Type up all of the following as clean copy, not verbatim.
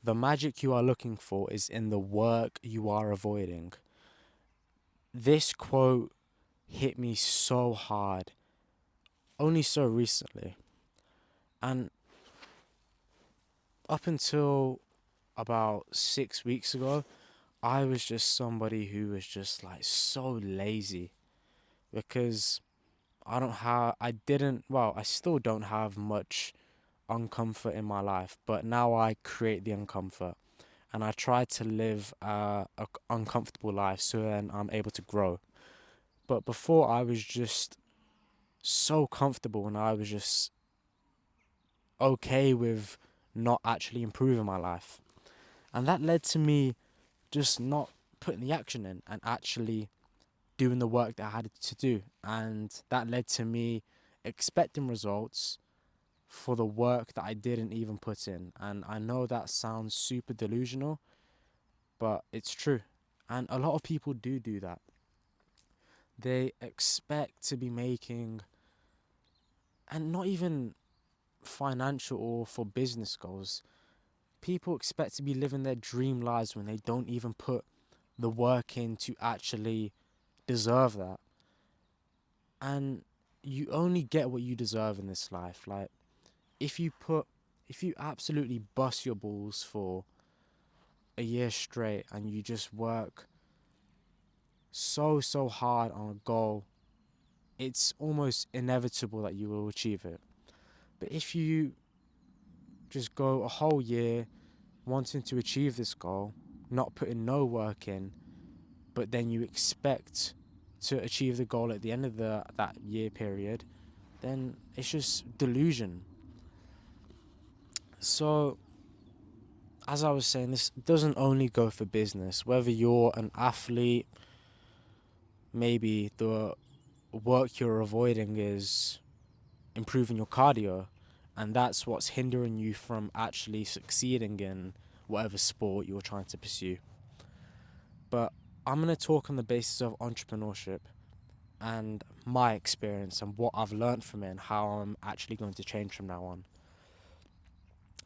The magic you are looking for is in the work you are avoiding. This quote hit me so hard only so recently. And up until about 6 weeks ago, I was just somebody who was just like so lazy because I didn't, well, I still don't have much uncomfort in my life, but now I create the uncomfort and I try to live a uncomfortable life so then I'm able to grow. But before I was just so comfortable and I was just okay with not actually improving my life. And that led to me just not putting the action in and actually doing the work that I had to do. And that led to me expecting results for the work that I didn't even put in. And I know that sounds super delusional, but it's true. And a lot of people do that. They expect to be making, and not even financial or for business goals, people expect to be living their dream lives when they don't even put the work in to actually deserve that. And you only get what you deserve in this life. Like, if you put, if you absolutely bust your balls for a year straight and you just work so hard on a goal, it's almost inevitable that you will achieve it. But if you just go a whole year wanting to achieve this goal, not putting no work in, but then you expect to achieve the goal at the end of that year period, then it's just delusion. So, as I was saying, this doesn't only go for business. Whether you're an athlete, maybe the work you're avoiding is improving your cardio, and that's what's hindering you from actually succeeding in whatever sport you're trying to pursue. But I'm going to talk on the basis of entrepreneurship and my experience and what I've learned from it and how I'm actually going to change from now on.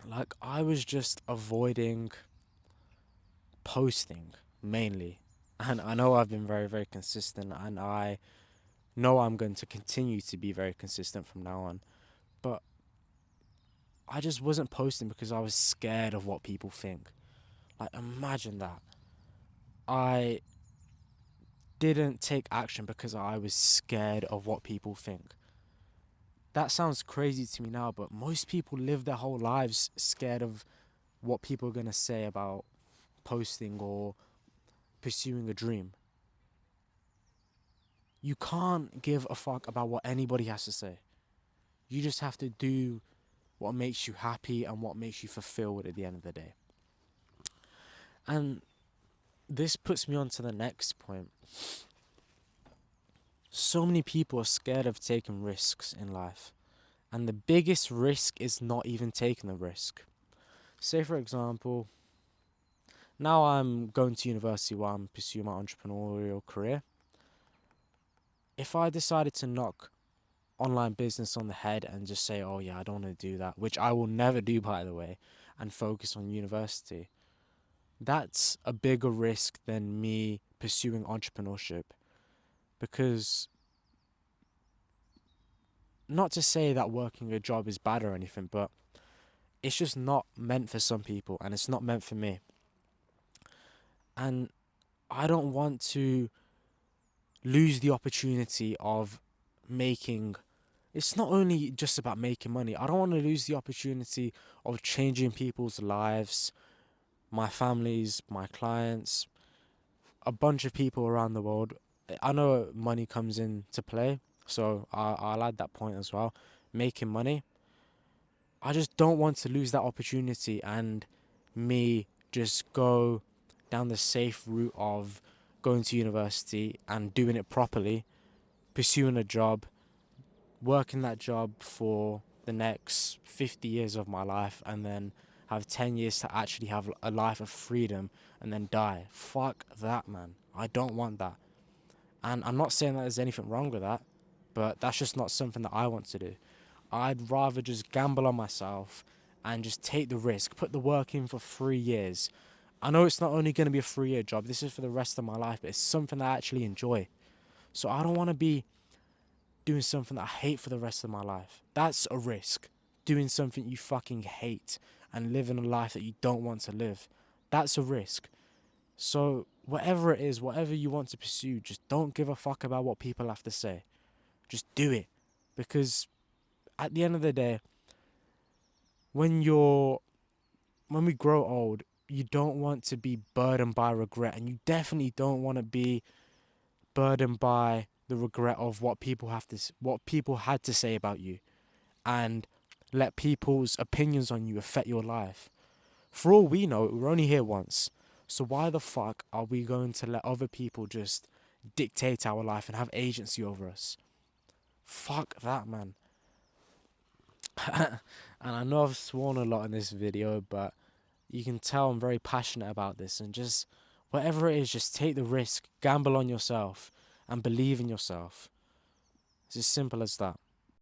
Like, I was just avoiding posting mainly. And I know I've been very consistent, and I know I'm going to continue to be very consistent from now on. But I just wasn't posting because I was scared of what people think. Like, imagine that. I didn't take action because I was scared of what people think. That sounds crazy to me now, but most people live their whole lives scared of what people are going to say about posting or pursuing a dream. You can't give a fuck about what anybody has to say. You just have to do what makes you happy and what makes you fulfilled at the end of the day. And this puts me on to the next point. So many people are scared of taking risks in life. And the biggest risk is not even taking the risk. Say, for example, now I'm going to university while I'm pursuing my entrepreneurial career. If I decided to knock online business on the head and just say, oh yeah, I don't want to do that, which I will never do, by the way, and focus on university, that's a bigger risk than me pursuing entrepreneurship. Because, not to say that working a job is bad or anything, but it's just not meant for some people and it's not meant for me. And I don't want to lose the opportunity of making, it's not only just about making money. I don't want to lose the opportunity of changing people's lives, my families, my clients, a bunch of people around the world. I know money comes into play, so I'll add that point as well. Making money. I just don't want to lose that opportunity and me just go down the safe route of going to university and doing it properly, pursuing a job, working that job for the next 50 years of my life, and then have 10 years to actually have a life of freedom and then die. Fuck that, man. I don't want that. And I'm not saying that there's anything wrong with that, but that's just not something that I want to do. I'd rather just gamble on myself and just take the risk, put the work in for 3 years. I know it's not only going to be a 3 year job, this is for the rest of my life, but it's something that I actually enjoy. So I don't want to be doing something that I hate for the rest of my life. That's a risk. Doing something you fucking hate and living a life that you don't want to live. That's a risk. So whatever it is, whatever you want to pursue, just don't give a fuck about what people have to say. Just do it. Because at the end of the day, when we grow old, you don't want to be burdened by regret, and you definitely don't want to be burdened by the regret of what people had to say about you, and let people's opinions on you affect your life. For all we know, we're only here once. So why the fuck are we going to let other people just dictate our life and have agency over us? Fuck that, man. And I know I've sworn a lot in this video, but you can tell I'm very passionate about this, and just whatever it is, just take the risk, gamble on yourself, and believe in yourself. It's as simple as that.